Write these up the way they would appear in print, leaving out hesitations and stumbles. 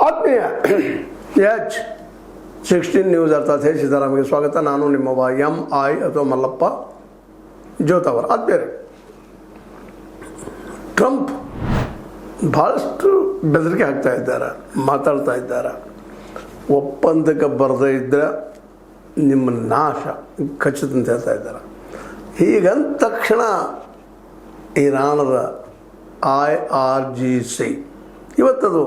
ಆತ್ಮೀಯ H16 news ಅರ್ಥಾತ್ ಸಿದ್ದರಾಮಯ್ಯ ಸ್ವಾಗತ. ನಾನು ನಿಮ್ಮವ MI ಅಥವಾ ಮಲ್ಲಪ್ಪ ಜೋತವರ್. ಆತ್ಮೀಯರೇ, ಟ್ರಂಪ್ ಭಾಳಷ್ಟು ಬೆದರಿಕೆ ಹಾಕ್ತಾ ಇದ್ದಾರೆ, ಮಾತಾಡ್ತಾ ಇದ್ದಾರೆ. ಒಪ್ಪಂದಕ್ಕೆ ಬರದೇ ಇದ್ದರೆ ನಿಮ್ಮ ನಾಶ ಖಚಿತ ಅಂತ ಹೇಳ್ತಾ ಇದ್ದಾರೆ. ಹೀಗಂದ ತಕ್ಷಣ ಇರಾನದ IRGC ಇವತ್ತದು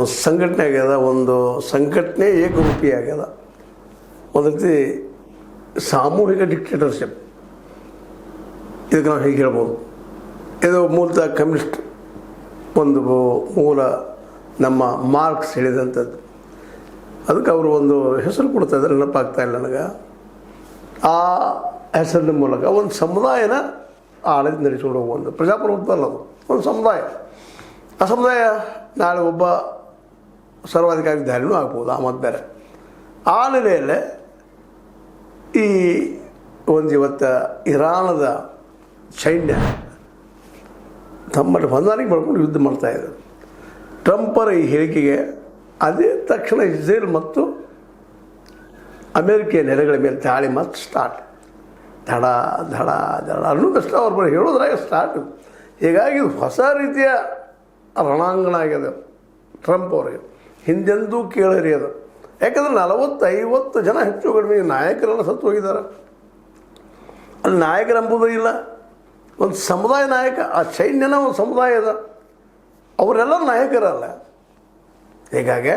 ಒಂದು ಸಂಘಟನೆ ಆಗ್ಯದ, ಒಂದು ಸಂಘಟನೆ ಏಕರೂಪಿ ಆಗ್ಯದ, ಒಂದು ರೀತಿ ಸಾಮೂಹಿಕ ಡಿಕ್ಟೇಟರ್ಶಿಪ್ ಇದಕ್ಕೆ ನಾವು ಹೀಗೆ ಹೇಳ್ಬೋದು. ಇದು ಮೂಲತಃ ಕಮ್ಯುನಿಸ್ಟ್ ಒಂದು ಮೂಲ ನಮ್ಮ ಮಾರ್ಕ್ಸ್ ಹೇಳಿದಂಥದ್ದು. ಅದಕ್ಕೆ ಅವರು ಒಂದು ಹೆಸರು ಕೊಡ್ತಾ ಇದ್ದಾರೆ, ನೆನಪಾಗ್ತಾ ಇಲ್ಲ ನನಗೆ. ಆ ಹೆಸರಿನ ಮೂಲಕ ಒಂದು ಸಮುದಾಯನ ಆಡಳಿತ ನಡೆಸಿಕೊಂಡು ಹೋಗುವ ಒಂದು ಪ್ರಜಾಪ್ರಭುತ್ವ ಅಲ್ಲ, ಅದು ಒಂದು ಸಮುದಾಯ. ಆ ಸಮುದಾಯ ನಾಳೆ ಒಬ್ಬ ಸರ್ವಾಧಿಕಾರಿ ಧಾರಿನೂ ಆಗ್ಬೋದು, ಆ ಮತ್ತು ಬೇರೆ. ಆ ನೆಲೆಯಲ್ಲೇ ಈ ಒಂದು ಇವತ್ತು ಇರಾನದ ಸೈನ್ಯ ತಮ್ಮ ಹೊಂದಾಣಿಕೆ ಮಾಡ್ಕೊಂಡು ಯುದ್ಧ ಮಾಡ್ತಾಯಿದ್ದಾರೆ. ಟ್ರಂಪರ ಈ ಹೇಳಿಕೆಗೆ ಅದೇ ತಕ್ಷಣ ಇಸ್ರೇಲ್ ಮತ್ತು ಅಮೇರಿಕೆಯ ನೆಲೆಗಳ ಮೇಲೆ ದಾಳಿ ಮತ್ತು ಸ್ಟಾರ್ಟ್. ದಡ ದಡ ದಡ ಅನ್ನೋದಷ್ಟು ಅವ್ರ ಬರೀ ಹೇಳೋದ್ರಾಗ ಸ್ಟಾರ್ಟ್. ಹೀಗಾಗಿ ಹೊಸ ರೀತಿಯ ರಣಾಂಗಣ ಆಗಿದೆ ಟ್ರಂಪ್ ಅವರಿಗೆ, ಹಿಂದೆಂದೂ ಕೇಳಿರಿ ಅದು. ಯಾಕಂದರೆ 40-50 ಜನ ಹೆಚ್ಚು ಕಡಿಮೆ ನಾಯಕರೆಲ್ಲ ಸತ್ತು ಹೋಗಿದ್ದಾರೆ. ಅಲ್ಲಿ ನಾಯಕರೆಂಬುದೂ ಇಲ್ಲ, ಒಂದು ಸಮುದಾಯ ನಾಯಕ. ಆ ಸೈನ್ಯನ ಒಂದು ಸಮುದಾಯ ಅದ, ಅವರೆಲ್ಲ ನಾಯಕರಲ್ಲ. ಹೀಗಾಗಿ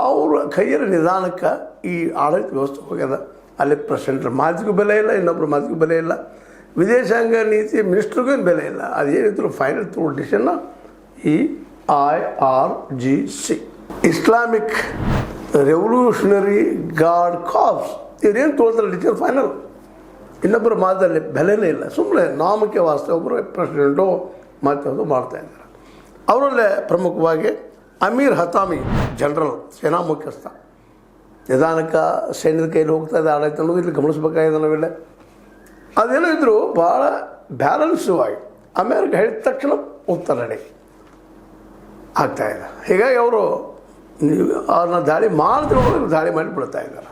ಅವ್ರ ಕೈಯಲ್ಲಿ ನಿಧಾನಕ್ಕೆ ಈ ಆಡಳಿತ ವ್ಯವಸ್ಥೆ ಹೋಗ್ಯದ. ಅಲ್ಲಿ ಪ್ರೆಸಿಡೆಂಟ್ರ ಮಾತಿಗೂ ಬೆಲೆ ಇಲ್ಲ, ಇನ್ನೊಬ್ಬರ ಮಾತಿಗೂ ಬೆಲೆ ಇಲ್ಲ, ವಿದೇಶಾಂಗ ನೀತಿ ಮಿನಿಸ್ಟ್ರಿಗೂ ಏನು ಬೆಲೆ ಇಲ್ಲ. ಅದೇನಿದ್ರು ಫೈನಲ್ ಡಿಸಿಷನ್ನ ಈ IRGC Islamic revolutionary guard corps ಇವರೇನು ತೊಗೊಳ್ತಾರೆ ಡಿಸಿಷನ್ ಫೈನಲ್. ಇನ್ನೊಬ್ಬರ ಮಾತಲ್ಲಿ ಬೆಲೆನೇ ಇಲ್ಲ, ಸುಮ್ಮನೆ ನಾಮಕ್ಕೆ ವಾಸ್ತವ ಒಬ್ಬರು ಪ್ರೆಸಿಡೆಂಟು ಮಾತು ಮಾಡ್ತಾಯಿದ್ದಾರೆ. ಅವರಲ್ಲೇ ಪ್ರಮುಖವಾಗಿ ಅಮೀರ್ ಹತಾಮಿ ಜನರಲ್, ಸೇನಾ ಮುಖ್ಯಸ್ಥ. ನಿಧಾನಕ್ಕೆ ಸೈನ್ಯದ ಕೈಯಲ್ಲಿ ಹೋಗ್ತಾ ಇದೆ ಆಡಳಿತ ಅನ್ನೋದು ಇಲ್ಲಿ ಗಮನಿಸಬೇಕಾಗಿದೆ ನಾವೆಲ್ಲ. ಅದೇನೋ ಇದ್ದರೂ ಭಾಳ ಬ್ಯಾಲೆನ್ಸು ಆಗಿ ಅಮೇರಿಕ ಹೇಳಿದ ತಕ್ಷಣ ಉತ್ತರ ನಡೆ ಆಗ್ತಾಯಿದೆ. ಹೀಗಾಗಿ ಅವರು ಅವ್ರನ್ನ ದಾಳಿ ಮಾಡಿದ್ರು ದಾಳಿ ಮಾಡಿ ಬಿಡ್ತಾ ಇದ್ದಾರೆ.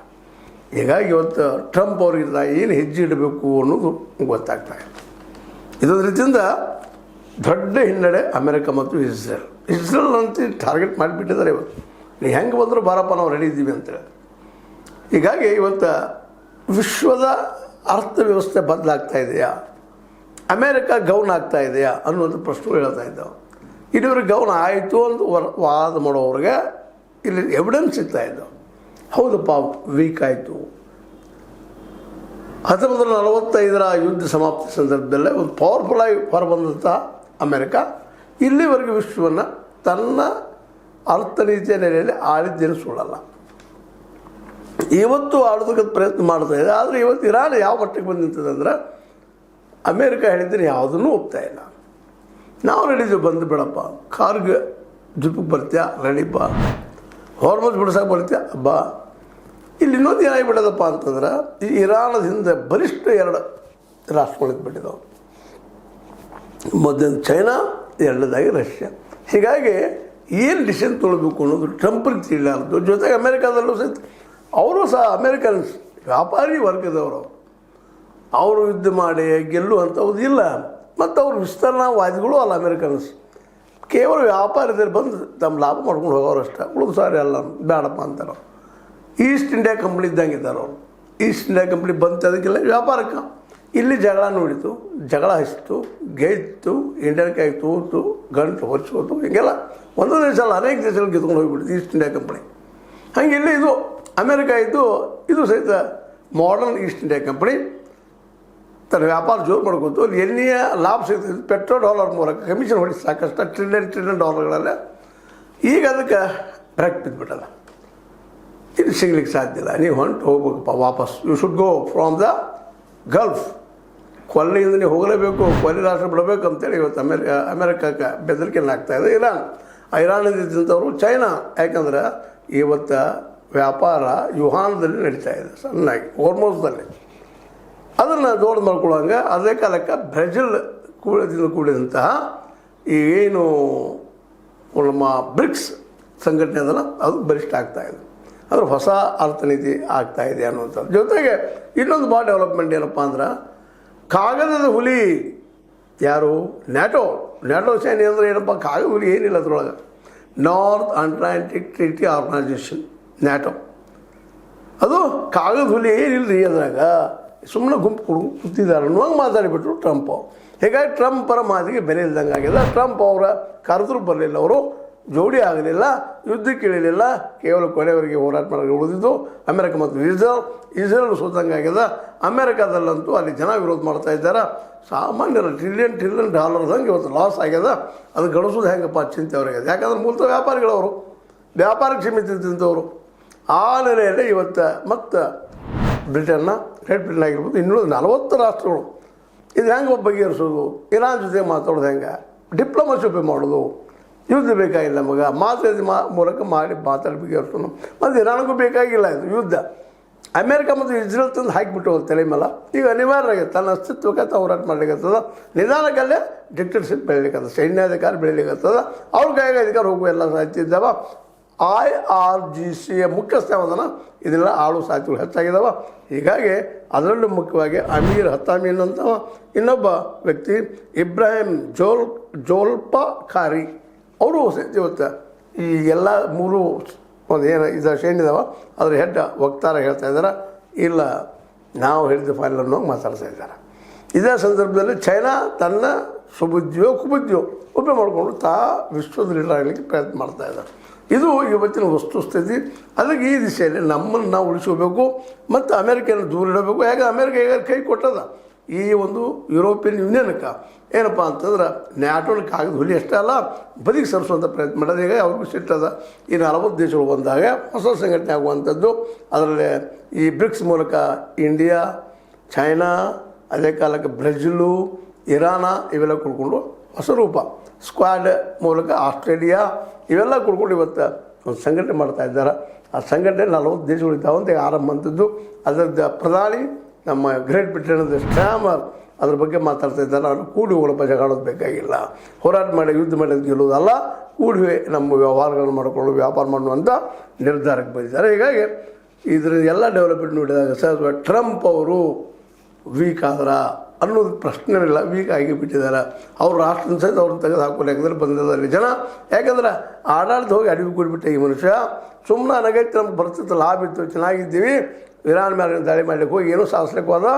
ಹೀಗಾಗಿ ಇವತ್ತು ಟ್ರಂಪ್ ಅವ್ರಿಗೆ ಏನು ಹೆಜ್ಜೆ ಇಡಬೇಕು ಅನ್ನೋದು ಗೊತ್ತಾಗ್ತಾ ಇದೆ. ಇದೊಂದು ರೀತಿಯಿಂದ ದೊಡ್ಡ ಹಿನ್ನಡೆ ಅಮೇರಿಕ ಮತ್ತು ಇಸ್ರೇಲ್ ಅಂತ ಟಾರ್ಗೆಟ್ ಮಾಡಿಬಿಟ್ಟಿದ್ದಾರೆ. ಇವತ್ತು ನೀವು ಹೆಂಗೆ ಬಂದರೂ ಬಾರಪ್ಪ ನಾವು ರೆಡಿ ಇದ್ದೀವಿ ಅಂತೇಳಿ. ಹೀಗಾಗಿ ಇವತ್ತು ವಿಶ್ವದ ಅರ್ಥವ್ಯವಸ್ಥೆ ಬದಲಾಗ್ತಾ ಇದೆಯಾ, ಅಮೇರಿಕ ಗೌನ್ ಆಗ್ತಾ ಇದೆಯಾ ಅನ್ನುವಂಥ ಪ್ರಶ್ನೆಗಳು ಹೇಳ್ತಾ ಇದ್ದಾವೆ. ಇಲ್ಲಿವ್ರಿಗೆ ಗೌನ ಆಯಿತು ಅಂತ ವಾದ ಮಾಡೋವ್ರಿಗೆ ಇಲ್ಲಿ ಎವಿಡೆನ್ಸ್ ಸಿಗ್ತಾ ಇದ್ದಾವೆ. ಹೌದಪ್ಪ, ವೀಕ್ ಆಯಿತು. 1945 ಯುದ್ಧ ಸಮಾಪ್ತಿ ಸಂದರ್ಭದಲ್ಲೇ ಒಂದು ಪವರ್ಫುಲ್ಲಾಗಿ ಹೊರಬಂದಂಥ ಅಮೇರಿಕ ಇಲ್ಲಿವರೆಗೆ ವಿಶ್ವವನ್ನು ತನ್ನ ಅರ್ಥನೀತಿಯ ನೆಲೆಯಲ್ಲಿ ಆಳಿದ್ದೇನು ಸುಳ್ಳಲ್ಲ. ಇವತ್ತು ಆಳೋದಕ್ಕೆ ಪ್ರಯತ್ನ ಮಾಡ್ತಾ ಇದೆ. ಆದರೆ ಇವತ್ತು ಇರಾನ್ ಯಾವ ಮಟ್ಟಕ್ಕೆ ಬಂದು ನಿಂತದೆ ಅಂದ್ರೆ ಅಮೇರಿಕ ಹೇಳಿದ್ರೆ ಯಾವುದನ್ನೂ ಒಪ್ತಾ ಇಲ್ಲ. ನಾವು ರೆಡಿದ್ದೀವಿ, ಬಂದು ಬಿಡಪ್ಪ, ಕಾರ್ಗೆ ಜಿಪ್ಪಿಗೆ ಬರ್ತೀಯ ರೆಡಿಪ್ಪ, ಹಾರ್ಮೋನ್ಸ್ ಬಿಡಿಸೋಕೆ ಬರ್ತೀಯ ಹಬ್ಬ. ಇಲ್ಲಿ ಇನ್ನೊಂದು ಏನಾಗಿಬಿಡೋದಪ್ಪ ಅಂತಂದ್ರೆ ಈ ಇರಾನದ ಹಿಂದೆ ಬಲಿಷ್ಠ 2 ರಾಷ್ಟ್ರಗಳಿಗೆ ಬಿಟ್ಟಿದ್ದಾವೆ. ಮೊದಲು ಚೈನಾ, ಎರಡನೇದಾಗಿ ರಷ್ಯಾ. ಹೀಗಾಗಿ ಏನು ಡಿಸಿಷನ್ ತೊಗೊಳ್ಬೇಕು ಅನ್ನೋದು ಟ್ರಂಪ್ಗೆ ತಿಳಿಲಾರದು. ಜೊತೆಗೆ ಅಮೇರಿಕಾದಲ್ಲೂ ಸಹಿತ ಅವರು ಸಹ ಅಮೇರಿಕನ್ಸ್ ವ್ಯಾಪಾರಿ ವರ್ಗದವರು, ಅವರು ಯುದ್ಧ ಮಾಡಿ ಗೆಲ್ಲುವಂಥದ್ದು ಇಲ್ಲ. ಮತ್ತು ಅವ್ರ ವಿಸ್ತರಣಾವಾದಿಗಳು ಅಲ್ಲ ಅಮೇರಿಕನ್ಸ್, ಕೇವಲ ವ್ಯಾಪಾರದಲ್ಲಿ ಬಂದು ತಮ್ಮ ಲಾಭ ಮಾಡ್ಕೊಂಡು ಹೋಗೋರು ಅಷ್ಟೇ. ಉಳಿದು ಸಾರಿ ಅಲ್ಲ ಬೇಡಪ್ಪ ಅಂತಾರೆ. ಈಸ್ಟ್ ಇಂಡಿಯಾ ಕಂಪ್ನಿ ಇದ್ದಂಗೆ ಇದ್ದಾರೆ ಅವರು. ಈಸ್ಟ್ ಇಂಡಿಯಾ ಕಂಪ್ನಿ ಬಂತು ಅದಕ್ಕೆಲ್ಲ ವ್ಯಾಪಾರಕ್ಕೆ. ಇಲ್ಲಿ ಜಗಳ ನೋಡಿತು, ಜಗಳ ಹಚ್ಚಿತು, ಗೆದ್ದು ಇಂಡಿಯನ್ ಕೈ ತೂತು, ಗಂಟು ಹೊರಿಸೋದು, ಹೀಗೆಲ್ಲ ಒಂದೊಂದು ದೇಶ ಅಲ್ಲ ಅನೇಕ ದೇಶಗಳು ಗೆದ್ಕೊಂಡು ಹೋಗಿಬಿಡ್ತು ಈಸ್ಟ್ ಇಂಡಿಯಾ ಕಂಪ್ನಿ. ಹಾಗೆ ಇಲ್ಲಿ ಇದು ಅಮೇರಿಕ ಇದ್ದು, ಇದು ಸಹಿತ ಮಾಡರ್ನ್ ಈಸ್ಟ್ ಇಂಡಿಯಾ ಕಂಪ್ನಿ ತನ್ನ ವ್ಯಾಪಾರ ಜೋರು ಮಾಡ್ಕೊತು. ಅಲ್ಲಿ ಎಣ್ಣೆಯ ಲಾಭ ಸಿಗ್ತಿದ್ದು $1 ಮೂಲಕ ಕಮಿಷನ್ ಹೊಡಿ ಸಾಕಷ್ಟು $1 ಈಗ ಅದಕ್ಕೆ ಬ್ರೇಕ್ ಬಿದ್ದುಬಿಟ್ಟಲ್ಲ. ಇದು ಸಿಗ್ಲಿಕ್ಕೆ ಸಾಧ್ಯ ಇಲ್ಲ. ನೀವು ಹೊಂಟು ಹೋಗ್ಬೇಕಪ್ಪ ವಾಪಸ್. You should go from the gulf. ಕೊಲ್ಲಿಯಿಂದ ನೀವು ಹೋಗಲೇಬೇಕು, ಕೊಲ್ಲಿ ರಾಷ್ಟ್ರ ಬಿಡಬೇಕು ಅಂತೇಳಿ ಇವತ್ತು ಅಮೇರಿಕಕ್ಕೆ ಬೆದರಿಕೆ ಆಗ್ತಾಯಿದೆ ಇರಾನಿದ್ದಂಥವ್ರು ಚೈನಾ. ಯಾಕಂದ್ರೆ ಇವತ್ತು ವ್ಯಾಪಾರ ಯುಹಾನದಲ್ಲಿ ನಡೀತಾ ಇದೆ ಸಣ್ಣಾಗಿ, ಹೋರ್ಮೋಸ್ದಲ್ಲಿ. ಅದನ್ನು ದೊಡ್ಡ ಮಾಡ್ಕೊಳ್ಳೋಂಗೆ ಅದೇ ಕಾಲಕ್ಕೆ ಬ್ರೆಜಿಲ್ ಕೂಡಿದಂತಹ ಏನು ನಮ್ಮ ಬ್ರಿಕ್ಸ್ ಸಂಘಟನೆ ಅದನ್ನು ಅದು ಬಲಿಷ್ಠ ಆಗ್ತಾಯಿದೆ. ಅಂದರೆ ಹೊಸ ಅರ್ಥನೀತಿ ಆಗ್ತಾಯಿದೆ ಅನ್ನುವಂಥದ್ದು. ಜೊತೆಗೆ ಇನ್ನೊಂದು ಭಾಳ ಡೆವಲಪ್ಮೆಂಟ್ ಏನಪ್ಪ ಅಂದ್ರೆ, ಕಾಗದದ ಹುಲಿ ಯಾರು? ನ್ಯಾಟೋ ಸೇನೆ ಅಂದರೆ ಏನಪ್ಪ? ಕಾಗದ ಹುಲಿ ಏನಿಲ್ಲ ಅದರೊಳಗೆ. North Atlantic Treaty Organization, NATO. ಅದು ಕಾಗದ ಹುಲಿ ಏನಿಲ್ಲ ರೀ ಅದ್ರಾಗ, ಸುಮ್ಮನೆ ಗುಂಪು ಕೂತಿದ್ದಾರೆ ಅನ್ನುವಂಗೆ ಮಾತಾಡಿಬಿಟ್ರು ಟ್ರಂಪ್. ಹೀಗಾಗಿ ಟ್ರಂಪರ ಮಾತಿಗೆ ಬೆಲೆ ಇಲ್ದಂಗೆ ಆಗಿದೆ. ಟ್ರಂಪ್ ಅವರ ಕರೆದರೂ ಬರಲಿಲ್ಲ, ಅವರು ಜೋಡಿ ಆಗಲಿಲ್ಲ, ಯುದ್ಧಕ್ಕೆ ಇಳಿಲಿಲ್ಲ, ಕೇವಲ ಕೊನೆಯವರೆಗೆ ಹೋರಾಟ ಮಾಡೋಕ್ಕೆ ಉಳಿದಿದ್ದು. ಅಮೆರಿಕ ಮತ್ತು ಇಸ್ರೇಲ್ ಸೋತಂಗೆ ಆಗಿದೆ. ಅಮೆರಿಕಾದಲ್ಲಂತೂ ಅಲ್ಲಿ ಜನ ವಿರೋಧ ಮಾಡ್ತಾ ಇದ್ದಾರೆ. ಸಾಮಾನ್ಯರ ಟ್ರಿಲಿಯನ್ ಡಾಲರ್ದಂಗೆ ಇವತ್ತು ಲಾಸ್ ಆಗ್ಯದ. ಅದು ಗಳಿಸೋದು ಹೆಂಗಪ್ಪ ಚಿಂತೆ ಅವರಿಗೆ. ಯಾಕಂದ್ರೆ ಮೂಲತಃ ವ್ಯಾಪಾರಿಗಳವರು, ವ್ಯಾಪಾರಕ್ಕೆ ಸೀಮಿತವರು. ಆ ನೆಲೆಯಲ್ಲಿ ಇವತ್ತು ಮತ್ತು ಬ್ರಿಟನ್ನ, ಗ್ರೇಟ್ ಬ್ರಿಟನ್ ಆಗಿರ್ಬೋದು, ಇನ್ನೂ 40 ರಾಷ್ಟ್ರಗಳು ಇದು ಹೆಂಗೆ ಬಗೆಹರಿಸೋದು, ಇರಾನ್ ಜೊತೆ ಮಾತಾಡೋದು ಹೆಂಗೆ, ಡಿಪ್ಲೊಮಸಿ ಉಪಯೋಗ ಮಾಡೋದು, ಯುದ್ಧ ಬೇಕಾಗಿಲ್ಲ ನಮಗೆ, ಮೂಲಕ ಮಾಡಿ ಮಾತಾಡಿ ಬಗೆಹರಿಸೋಣ. ಮತ್ತು ಇರಾನ್ಗೂ ಬೇಕಾಗಿಲ್ಲ ಇದು ಯುದ್ಧ. ಅಮೇರಿಕ ಮತ್ತು ಇಸ್ರೇಲ್ ತಂದು ಹಾಕಿಬಿಟ್ಟು ತಲೆ ಮೇಲೆ ಈಗ ಅನಿವಾರ್ಯ ಆಗಿದೆ. ತನ್ನ ಅಸ್ತಿತ್ವಕ್ಕೆ ಹೋರಾಟ ಮಾಡ್ಲಿಕ್ಕತ್ತದ. ನಿಧಾನಕ್ಕಲ್ಲೇ ಡಿಕ್ಟೇಟರ್ಶಿಪ್ ಬೆಳೀಲಿಕ್ಕತ್ತದ, ಸೈನ್ಯಾಧಿಕಾರ ಬೆಳೀಲಿಕ್ಕತ್ತದ. ಅವ್ರ ಕೈಗೆ ಅಧಿಕಾರ ಹೋಗುವ ಎಲ್ಲ ಸಾಧ್ಯ ಇದ್ದಾವೆ. IRGCಯ ಮುಖ್ಯಸ್ಥ ಯಾವ್ದನ ಇದೆಲ್ಲ ಆಳು ಸಾಧ್ಯಗಳು ಹೆಚ್ಚಾಗಿದ್ದಾವೆ. ಹೀಗಾಗಿ ಅದರಲ್ಲೂ ಮುಖ್ಯವಾಗಿ ಅಮೀರ್ ಹತಾಮೀನ್ ಅಂತ ಇನ್ನೊಬ್ಬ ವ್ಯಕ್ತಿ, ಇಬ್ರಾಹಿಂ ಜೋಲ್ಪಖಾರಿ, ಅವರು ಇವತ್ತು ಈ ಎಲ್ಲ 3 ಒಂದು ಏನು ಇದು ಸೈನ್ಯದವ ಅದ್ರ ಹೆಡ್ ವಕ್ತಾರ ಹೇಳ್ತಾ ಇದ್ದಾರೆ, ಇಲ್ಲ ನಾವು ಹೇಳಿದ ಫೈನಲ್ ಅನ್ನೋ ಮಾತಾಡ್ತಾ ಇದ್ದಾರೆ. ಇದೇ ಸಂದರ್ಭದಲ್ಲಿ ಚೈನಾ ತನ್ನ ಸುಬುದ್ಧಿಯೋ ಕುಬುದ್ಧಿಯೋ ಉಪಯೋಗ ಮಾಡಿಕೊಂಡು ವಿಶ್ವದ ಲೀಡರ್ ಆಗಲಿಕ್ಕೆ ಪ್ರಯತ್ನ ಮಾಡ್ತಾ ಇದ್ದಾರೆ. ಇದು ಇವತ್ತಿನ ವಸ್ತುಸ್ಥಿತಿ. ಅದಕ್ಕೆ ಈ ದಿಶೆಯಲ್ಲಿ ನಮ್ಮನ್ನು ನಾವು ಉಳಿಸ್ಕೋಬೇಕು ಮತ್ತು ಅಮೇರಿಕೆಯನ್ನು ದೂರ ಇಡಬೇಕು. ಯಾಕೆ ಅಮೇರಿಕ ಈಗ ಕೈ ಕೊಟ್ಟದ ಈ ಒಂದು ಯುರೋಪಿಯನ್ ಯೂನಿಯನ್ಗೆ. ಏನಪ್ಪ ಅಂತಂದ್ರೆ ನ್ಯಾಟೋನ ಕಾಗದ ಹುಲಿ ಅಷ್ಟೇ ಅಲ್ಲ, ಬದಿಗೆ ಸರಿಸುವಂಥ ಪ್ರಯತ್ನ ಮಾಡೋದು. ಈಗ ಅವ್ರಿಗೂ ಸಿಟ್ಟದ. ಈ 40 ದೇಶಗಳು ಬಂದಾಗ ಹೊಸ ಸಂಘಟನೆ ಆಗುವಂಥದ್ದು. ಅದರಲ್ಲಿ ಈ ಬ್ರಿಕ್ಸ್ ಮೂಲಕ ಇಂಡಿಯಾ, ಚೈನಾ, ಅದೇ ಕಾಲಕ್ಕೆ ಬ್ರೆಜಿಲು, ಇರಾನ ಇವೆಲ್ಲ ಕುಡ್ಕೊಂಡು ಹೊಸ ರೂಪ, ಸ್ಕ್ವಾಡ್ ಮೂಲಕ ಆಸ್ಟ್ರೇಲಿಯಾ ಇವೆಲ್ಲ ಕುಡ್ಕೊಂಡು ಇವತ್ತು ಒಂದು ಸಂಘಟನೆ ಮಾಡ್ತಾ ಇದ್ದಾರೆ. ಆ ಸಂಘಟನೆ 40 ದೇಶಗಳಿದ್ದಾವೆ ಅಂತ ಆರಂಭ ಅಂಥದ್ದು. ಅದರದ್ದು ಪ್ರಧಾನಿ ನಮ್ಮ ಗ್ರೇಟ್ ಬ್ರಿಟನ್ದ ಸ್ಟ್ಯಾಮರ್ ಅದ್ರ ಬಗ್ಗೆ ಮಾತಾಡ್ತಾ ಇದ್ದಾರೆ. ಅವರು ಕೂಡಿ ಹೋಗೋಣ, ಜಗಾಡೋದು ಬೇಕಾಗಿಲ್ಲ, ಹೋರಾಟ ಮಾಡಿ ಯುದ್ಧ ಮಾಡಿ ಗೆಲ್ಲೋದಲ್ಲ, ಕೂಡಿ ನಮ್ಮ ವ್ಯವಹಾರಗಳನ್ನು ಮಾಡಿಕೊಂಡು ವ್ಯಾಪಾರ ಮಾಡುವಂಥ ನಿರ್ಧಾರಕ್ಕೆ ಬಂದಿದ್ದಾರೆ. ಹೀಗಾಗಿ ಇದರ ಎಲ್ಲ ಡೆವಲಪ್ಮೆಂಟ್ ನೋಡಿದಾಗ ಸರ್ ಟ್ರಂಪ್ ಅವರು ವೀಕ್ ಆದ್ರ ಅನ್ನೋದು ಪ್ರಶ್ನೆ ಇಲ್ಲ, ವೀಕ್ ಆಗಿಬಿಟ್ಟಿದ್ದಾರೆ. ಅವ್ರು ರಾಷ್ಟ್ರದ ಸಹಿತ ಅವ್ರನ್ನ ತೆಗೆದು ಹಾಕೊಂಡು ಯಾಕಂದ್ರೆ ಬಂದಿದ್ದಾರೆ ಜನ. ಯಾಕಂದ್ರೆ ಆಡಾಡ್ದು ಹೋಗಿ ಅಡಿಗೆ ಕೊಡ್ಬಿಟ್ಟ ಈ ಮನುಷ್ಯ. ಸುಮ್ಮನೆ ನನಗೈತೆ ನಮ್ಗೆ ಬರ್ತಿತ್ತು, ಲಾಭ ಇತ್ತು, ಚೆನ್ನಾಗಿದ್ದೀವಿ, ಇರಾನ್ ಮೇಲೆ ದಾಳಿ ಮಾಡ್ಲಿಕ್ಕೆ ಹೋಗಿ ಏನೂ ಸಾಧಿಸ್ಲಿಕ್ಕೆ ಹೋದ,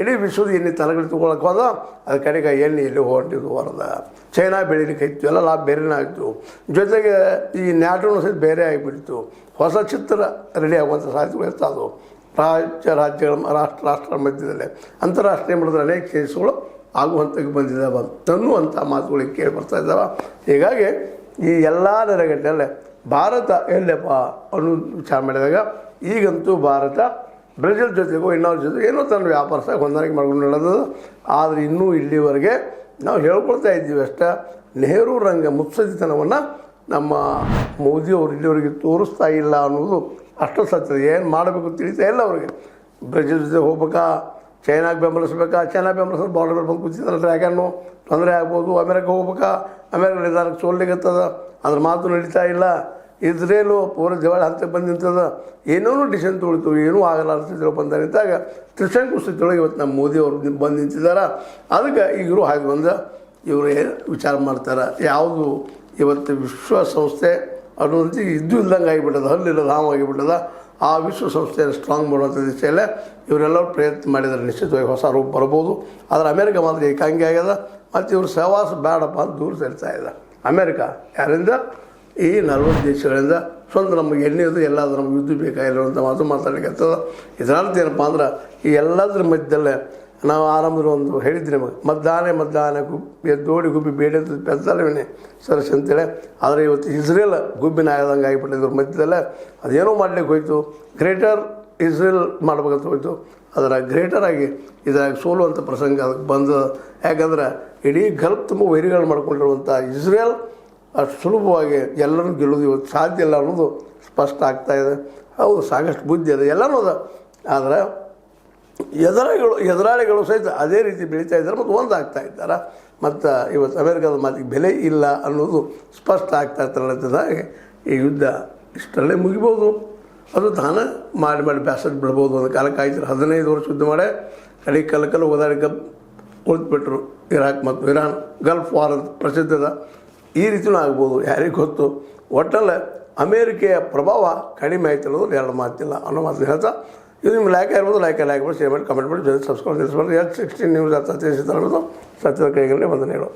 ಇಡೀ ವಿಶ್ವದ ಎಣ್ಣೆ ತಲೆಗಳು ತೊಗೊಳಕ್ಕೆ ಹೋದ. ಅದ್ರ ಕಡೆಗೆ ಎಣ್ಣೆ ಎಲ್ಲಿ ಹೊರಟಿದ್ದು ಹೊರದ. ಚೈನಾ ಬೆಳೀಲಿಕ್ಕೆ ಇತ್ತು, ಎಲ್ಲ ಲಾಭ ಬೇರೆನೇ ಆಯಿತು. ಜೊತೆಗೆ ಈ ನ್ಯಾಟೋನು ಸಹಿತ ಬೇರೆ ಆಗಿಬಿಡ್ತು. ಹೊಸ ಚಿತ್ರ ರೆಡಿ ಆಗುವಂಥ ಸಾಧ್ಯತೆಗಳು ಇರ್ತಾವೆ. ರಾಜ್ಯಗಳ ರಾಷ್ಟ್ರಗಳ ಮಧ್ಯದಲ್ಲೇ ಅಂತಾರಾಷ್ಟ್ರೀಯ ಮಟ್ಟದ ಅನೇಕ ಕೇಸುಗಳು ಆಗುವಂಥಕ್ಕೆ ಬಂದಿದ್ದಾವೆ ಅನ್ನುವಂಥ ಮಾತುಗಳಿಗೆ ಕೇಳಿ ಬರ್ತಾ ಇದ್ದಾವೆ. ಹೀಗಾಗಿ ಈ ಎಲ್ಲ ನೆಲೆಗಟ್ಟಲೆ ಭಾರತ ಎಲ್ಲಪ್ಪ ಅನ್ನೋದು ವಿಚಾರ ಮಾಡಿದಾಗ ಈಗಂತೂ ಭಾರತ ಬ್ರೆಜಿಲ್ ಜೊತೆಗೂ ಇನ್ನೊಂದು ಜೊತೆಗೆ ಏನೋ ತನ್ನ ವ್ಯಾಪಾರ ಸಹ ಹೊಂದಾಣಿಕೆ ಮಾಡ್ಕೊಂಡು ಹೇಳೋದು. ಆದರೆ ಇನ್ನೂ ಇಲ್ಲಿವರೆಗೆ ನಾವು ಹೇಳ್ಕೊಳ್ತಾ ಇದ್ದೀವಿ ಅಷ್ಟೇ. ನೆಹರು ರಂಗ ಮುತ್ಸದಿತನವನ್ನು ನಮ್ಮ ಮೋದಿಯವರು ಇಲ್ಲಿವರೆಗೆ ತೋರಿಸ್ತಾ ಇಲ್ಲ ಅನ್ನೋದು ಅಷ್ಟು ಸತ್ಯ. ಏನು ಮಾಡಬೇಕು ತಿಳಿತಾ ಇಲ್ಲ ಅವ್ರಿಗೆ. ಬ್ರೆಜಿಲ್ ಜೊತೆ ಹೋಗ್ಬೇಕಾ, ಚೈನಾಗೆ ಬೆಂಬಲಿಸ್ಬೇಕಾ, ಚೈನಾ ಬೆಂಬಲಿಸಿದ್ರೆ ಬಾರ್ಡರ್ ಮೇಲೆ ಬಂದು ಕೂತಿದ್ರೆ ಡ್ರ್ಯಾಗನ್ನು ತೊಂದರೆ ಆಗ್ಬೋದು. ಅಮೇರಿಕ ಹೋಗ್ಬೇಕಾ, ಅಮೇರಿಕ ನಿಧಾನಕ್ಕೆ ಸೋಲಿಗತ್ತದ, ಅದ್ರ ಮಾತು ನಡೀತಾ ಇಲ್ಲ. ಇಸ್ರೇಲು ಪೂರ ದಿವಾಳಿ ಹಂತಕ್ಕೆ ಬಂದು ನಿಂತದ, ಏನೋ ಡಿಸಿಷನ್ ತೊಳಿತು, ಏನೂ ಆಗಲ್ಲ ಅನಿಸ್ತಿದ್ರು ಬಂದ ನಿಂತಾಗ ತ್ರಿಶಂಕು ಸ್ಥಿತಿಯೊಳಗೆ ಇವತ್ತು ನಮ್ಮ ಮೋದಿಯವರು ಬಂದು ನಿಂತಿದ್ದಾರೆ. ಅದಕ್ಕೆ ಈಗಲೂ ಹಾಗೆ ಬಂದು ಇವರು ಏನು ವಿಚಾರ ಮಾಡ್ತಾರೆ, ಯಾವುದು ಇವತ್ತು ವಿಶ್ವಸಂಸ್ಥೆ ಅನ್ನೋದು ಇದ್ದು ಇಲ್ದಂಗೆ ಆಗಿಬಿಟ್ಟದ, ಹಲ್ಲಿಲ್ಲದ ಹಾವಾಗಿಬಿಟ್ಟದ. ಆ ವಿಶ್ವಸಂಸ್ಥೆಯನ್ನು ಸ್ಟ್ರಾಂಗ್ ಮಾಡುವಂಥ ದಿಶೆಯಲ್ಲೇ ಇವರೆಲ್ಲರೂ ಪ್ರಯತ್ನ ಮಾಡಿದರೆ ನಿಶ್ಚಿತವಾಗಿ ಹೊಸ ರೂಪ ಬರ್ಬೋದು. ಆದರೆ ಅಮೇರಿಕ ಮಾತ್ರ ಏಕಾಂಗಿ ಆಗ್ಯದ. ಮತ್ತು ಇವರು ಸಹವಾಸ ಬೇಡಪ್ಪ ಅಂತ ದೂರ ಸರಿತಾ ಇದೆ ಅಮೇರಿಕ. ಯಾರಿಂದ? ಈ 40 ದೇಶಗಳಿಂದ. ಸ್ವಂತ ನಮಗೆ ಎಣ್ಣೆದು ಎಲ್ಲಾದ್ರೂ ನಮ್ಗೆ ಯುದ್ಧ ಬೇಕಾಗಿರುವಂಥ ಮಾತು ಮಾತಾಡಲಿಕ್ಕೆ. ಇದರರ್ಥ ಏನಪ್ಪ ಅಂದ್ರೆ ಈ ಎಲ್ಲದರ ಮಧ್ಯದಲ್ಲೇ ನಾವು ಆರಂಭದಲ್ಲಿ ಒಂದು ಹೇಳಿದ್ವಿ ನಿಮಗೆ, ಮಧ್ಯಾಹ್ನ ಎದ್ದೋಡಿ ಗುಬ್ಬಿ ಬೇಡ ಪೆದ್ದಲ್ವೇ ಸರಸ್ ಅಂತೇಳಿ. ಆದರೆ ಇವತ್ತು ಇಸ್ರೇಲ್ ಗುಬ್ಬಿನ ಆಗದಂಗೆ ಆಗಿಬಿಟ್ಟಿದ್ರು ಮಧ್ಯದಲ್ಲೇ. ಅದೇನೋ ಮಾಡ್ಲಿಕ್ಕೆ ಹೋಯ್ತು, ಗ್ರೇಟರ್ ಇಸ್ರೇಲ್ ಮಾಡ್ಬೇಕಂತ ಹೋಯ್ತು. ಅದರ ಗ್ರೇಟರ್ ಆಗಿ ಇದ್ರಾಗ ಸೋಲುವಂಥ ಪ್ರಸಂಗ ಅದಕ್ಕೆ ಬಂದ. ಯಾಕಂದ್ರೆ ಇಡೀ ಗಲ್ಫ್ ತುಂಬ ವೈರಿಗಳು ಮಾಡ್ಕೊಂಡಿರುವಂಥ ಇಸ್ರೇಲ್ ಅಷ್ಟು ಸುಲಭವಾಗಿ ಎಲ್ಲರೂ ಗೆಲ್ಲೋದು ಇವತ್ತು ಸಾಧ್ಯ ಇಲ್ಲ ಅನ್ನೋದು ಸ್ಪಷ್ಟ ಆಗ್ತಾಯಿದೆ. ಹೌದು, ಸಾಕಷ್ಟು ಬುದ್ಧಿ ಅದ, ಎಲ್ಲನೂ ಅದ. ಆದರೆ ಎದುರಾಳಿಗಳು ಸಹಿತ ಅದೇ ರೀತಿ ಬೆಳೀತಾ ಇದ್ದಾರೆ ಮತ್ತು ಒಂದಾಗ್ತಾ ಇದ್ದಾರೆ. ಮತ್ತು ಇವತ್ತು ಅಮೇರಿಕಾದ ಮಾತಿಗೆ ಬೆಲೆ ಇಲ್ಲ ಅನ್ನೋದು ಸ್ಪಷ್ಟ ಆಗ್ತಾ ಇರ್ತಕ್ಕಂಥದ್ದಾಗಿ ಈ ಯುದ್ಧ ಇಷ್ಟರಲ್ಲೇ ಮುಗಿಬೋದು. ಅದು ತಾನೇ ಮಾಡಿ ಬ್ಯಾಸಡ್ ಬಿಡ್ಬೋದು. ಒಂದು ಕಾಲಕ್ಕೆ ಆಯ್ತು 15 ವರ್ಷ ಯುದ್ಧ ಮಾಡೇ ಕಡೆ ಕಲ್ಲು ಓದಾಡಿ ಉಳಿದ್ಬಿಟ್ರು. ಇರಾಕ್ ಮತ್ತು ಇರಾನ್ ಗಲ್ಫ್ ವಾರ್ ಅಂತ ಪ್ರಸಿದ್ಧದ. ಈ ರೀತಿಯೂ ಆಗ್ಬೋದು, ಯಾರಿಗೆ ಗೊತ್ತು. ಒಟ್ಟಲ್ಲಿ ಅಮೇರಿಕೆಯ ಪ್ರಭಾವ ಕಡಿಮೆ ಆಯ್ತು ಅನ್ನೋದು ಎರಡು ಮಾತಿಲ್ಲ ಅನ್ನೋ ಮಾತನ್ನು ಹೇಳ್ತಾ, ಇದು ನಿಮ್ಗೆ ಲೈಕ್ ಆಗಿರ್ಬೋದು, ಲೈಕ್ ಮಾಡಿ, ಶೇರ್ ಮಾಡಿ, ಕಮೆಂಟ್ ಮಾಡಿ, ಸಬ್ಸ್ಕ್ರೈಬ್ ಮಾಡಿ. H16 ನ್ಯೂಸ್ ಸತ್ಯದ ಕೈಗಳೇ ವಂದನೆಗಳು.